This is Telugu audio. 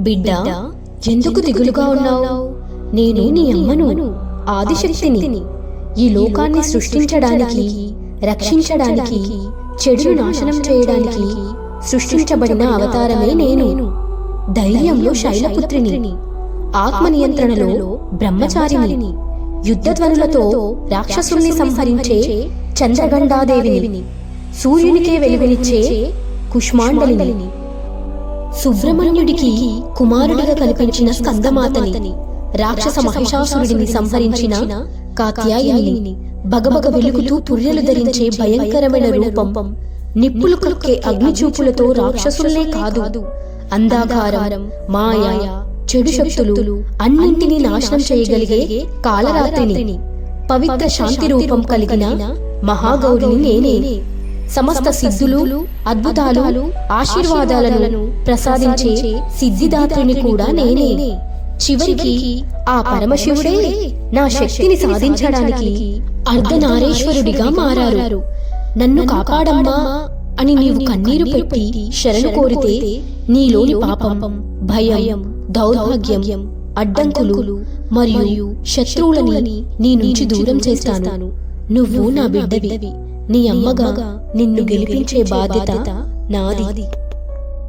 బిడ్డా, ఎందుకు దిగులుగా ఉన్నావు? నేను నీ అమ్మను, ఆదిశక్తిని. ఈ లోకాన్ని సృష్టించడానికి, రక్షించడానికి, చెడును నాశనం చేయడానికి సృష్టించబడిన అవతారమే నేను. ధైర్యంలో శైలపుత్రిని, ఆత్మ నియంత్రణలో బ్రహ్మచారిని, యుద్ధధ్వనులతో రాక్షసుల్ని సంహరించే చంద్రగండాదేవిని, సూర్యునికే వెలుగునిచ్చే కుష్మాండలిని, సుబ్రహ్మణ్యుడికి కుమారుడిగా కనిపించిన స్కందమాతని, రాక్షస మహిషాసురుడిని సంహరించిన కాత్యాయనిని, బగబగ వెలుగుతూ పుర్రెలు ధరించే భయంకరమైన రూపం, నిప్పులు కక్కే అగ్నిచూపులతో రాక్షసుల్నే కాదు, అంధాకారం, మాయ, చెడు శక్తులు అన్నింటినీ నాశనం చేయగలిగే కాలరాత్రిని, పవిత్ర శాంతి రూపం కలిగిన మహాగౌరిని నేనే. సమస్త సిద్ధులు, అద్భుతాలు, ఆశీర్వాదాలను ప్రసాదించే సిద్ధిదాత్రిని కూడా నేనే. చివరికి ఆ పరమశివుడే నా శక్తిని సాధించడానికి అర్ధనారీశ్వరుడిగా మారారు. నన్ను కాపాడమ్మా అని నీవు కన్నీరు పెట్టి శరణు కోరితే నీలోని పాపం, భయం, దౌర్భాగ్యం, అడ్డంకులు మరియు శత్రువులని నీ నుంచి దూరం చేస్తాను. నువ్వు నా బిడ్డవి. నీ అమ్మగా నిన్ను గెలిపించే బాధ్యత నాది.